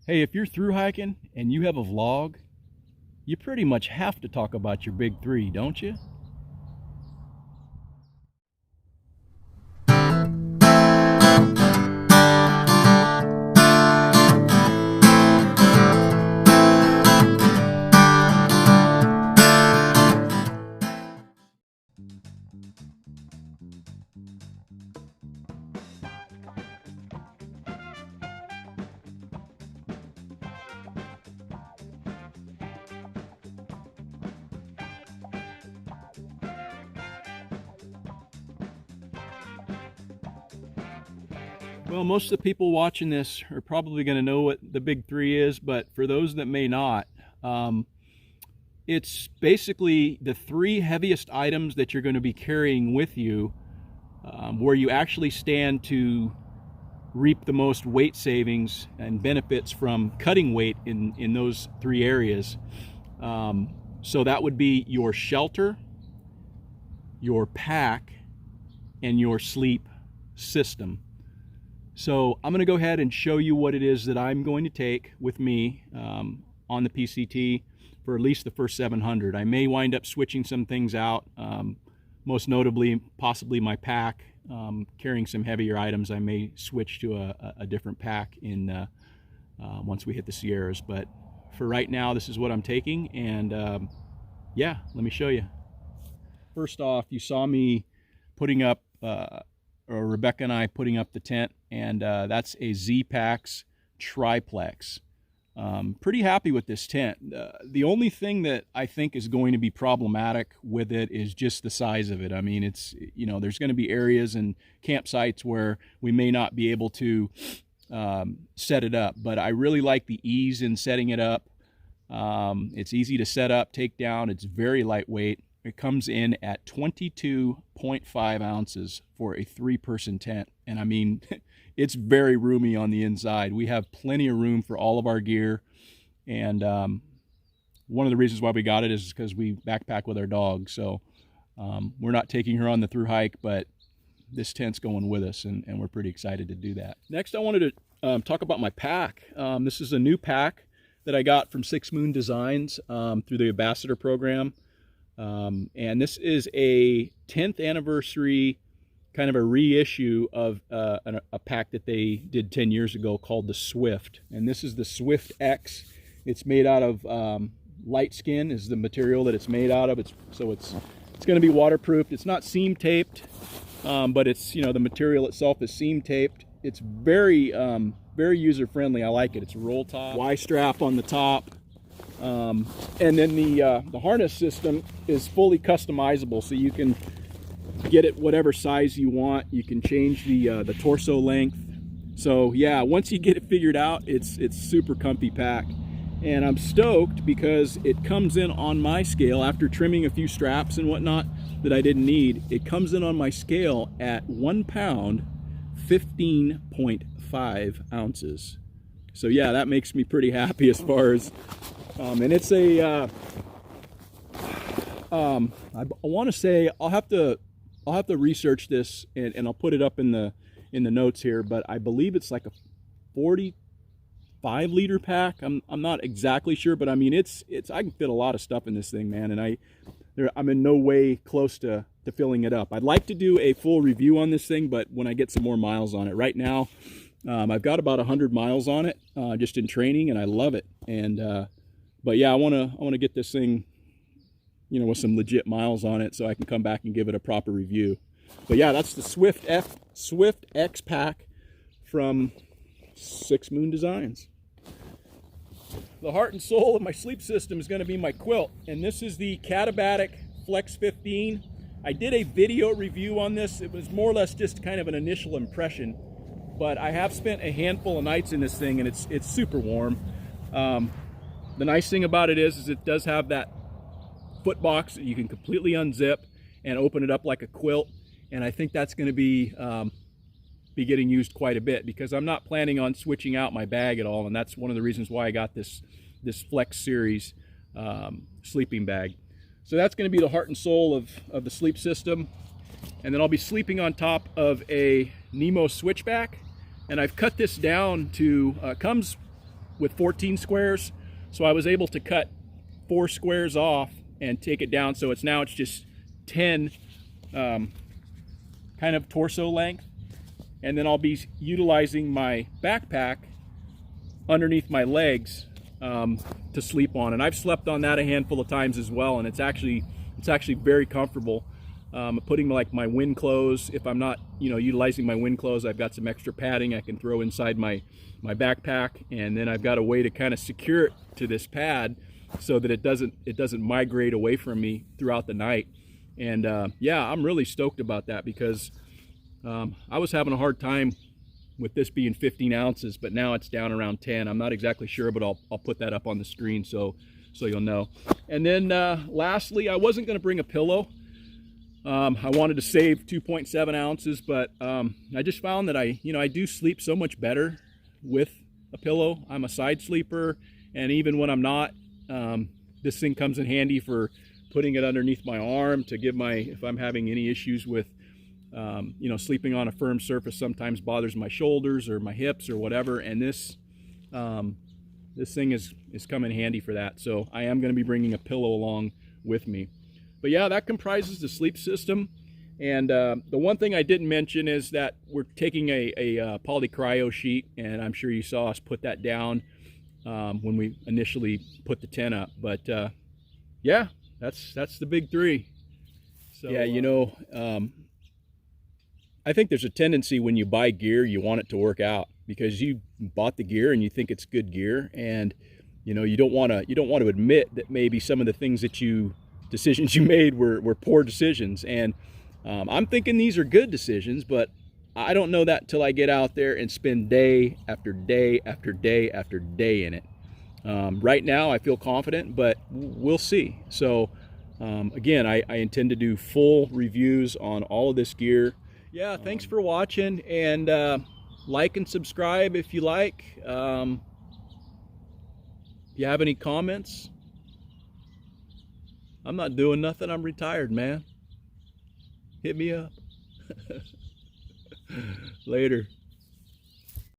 Hey, if you're through hiking and you have a vlog, you pretty much have to talk about your big three, don't you? Well, most of the people watching this are probably going to know what the big three is, but for those that may not, it's basically the three heaviest items that you're going to be carrying with you, where you actually stand to reap the most weight savings and benefits from cutting weight in those three areas. So that would be your shelter, your pack, and your sleep system. So I'm going to go ahead and show you what it is that I'm going to take with me on the PCT for at least the first 700. I may wind up switching some things out, most notably possibly my pack. Carrying some heavier items, I may switch to a different pack once we hit the Sierras. But for right now, this is what I'm taking, and yeah, let me show you. First off, you saw me putting up or Rebecca and I putting up the tent, and that's a Z-Packs triplex. Pretty happy with this tent. The only thing that I think is going to be problematic with it is just the size of it. I mean, it's, you know, there's going to be areas and campsites where we may not be able to set it up, but I really like the ease in setting it up. It's easy to set up, take down. It's very lightweight. It comes in at 22.5 ounces for a 3-person tent. And I mean, it's very roomy on the inside. We have plenty of room for all of our gear. And one of the reasons why we got it is because we backpack with our dog. So we're not taking her on the through hike, but this tent's going with us, and we're pretty excited to do that. Next, I wanted to talk about my pack. This is a new pack that I got from 6 Moon Designs through the Ambassador program. And this is a 10th anniversary, kind of a reissue of a pack that they did 10 years ago called the Swift. And this is the Swift X. It's made out of light skin is the material that it's made out of. It's going to be waterproofed. It's not seam taped, but it's, you know, the material itself is seam taped. It's very user friendly. I like it. It's a roll top, Y strap on the top. And then the harness system is fully customizable, so you can get it whatever size you want. You can change the torso length. So yeah, once you get it figured out, it's super comfy pack. And I'm stoked because it comes in on my scale after trimming a few straps and whatnot that I didn't need. It comes in on my scale at 1 pound, 15.5 ounces. So yeah, that makes me pretty happy as far as and it's a I want to say I'll have to research this, and I'll put it up in the notes here, but I believe it's like a 45-liter pack. I'm not exactly sure, but I mean it's I can fit a lot of stuff in this thing, man, and I'm in no way close to filling it up. I'd like to do a full review on this thing, but when I get some more miles on it. Right now I've got about 100 miles on it just in training, and I love it. And but yeah, I want to get this thing, you know, with some legit miles on it so I can come back and give it a proper review. But yeah, that's the Swift X pack from 6 Moon Designs. The heart and soul of my sleep system is going to be my quilt, and this is the KATABATIC Flex 15. I did a video review on this. It was more or less just kind of an initial impression, but I have spent a handful of nights in this thing, and it's super warm. The nice thing about it is it does have that foot box that you can completely unzip and open it up like a quilt, and I think that's going to be getting used quite a bit because I'm not planning on switching out my bag at all, and that's one of the reasons why I got this Flex series sleeping bag. So that's going to be the heart and soul of the sleep system, and then I'll be sleeping on top of a Nemo Switchback, and I've cut this down to comes with 14 squares. So I was able to cut 4 squares off and take it down. So it's just 10 kind of torso length. And then I'll be utilizing my backpack underneath my legs to sleep on. And I've slept on that a handful of times as well, and it's actually very comfortable. Putting like my wind clothes, if I'm not utilizing my wind clothes, I've got some extra padding I can throw inside my backpack, and then I've got a way to kind of secure it to this pad so that it doesn't migrate away from me throughout the night. And yeah, I'm really stoked about that, because I was having a hard time with this being 15 ounces, but now it's down around 10. I'm not exactly sure, but I'll put that up on the screen so you'll know. And then lastly, I wasn't going to bring a pillow. I wanted to save 2.7 ounces, but I just found that I do sleep so much better with a pillow. I'm a side sleeper, and even when I'm not, this thing comes in handy for putting it underneath my arm to give if I'm having any issues with sleeping on a firm surface sometimes bothers my shoulders or my hips or whatever, and this thing is come in handy for that. So I am going to be bringing a pillow along with me. But yeah, that comprises the sleep system. And the one thing I didn't mention is that we're taking a Polycryo sheet, and I'm sure you saw us put that down when we initially put the tent up. But yeah, that's the big three. So yeah, I think there's a tendency when you buy gear, you want it to work out, because you bought the gear and you think it's good gear, and you don't want to admit that maybe some of the decisions you made were poor decisions. And I'm thinking these are good decisions, but I don't know that till I get out there and spend day after day after day after day in it. Right now I feel confident, but we'll see. So again, I intend to do full reviews on all of this gear. Yeah, thanks for watching, and like and subscribe if you like. If you have any comments, I'm not doing nothing. I'm retired, man. Hit me up. Later.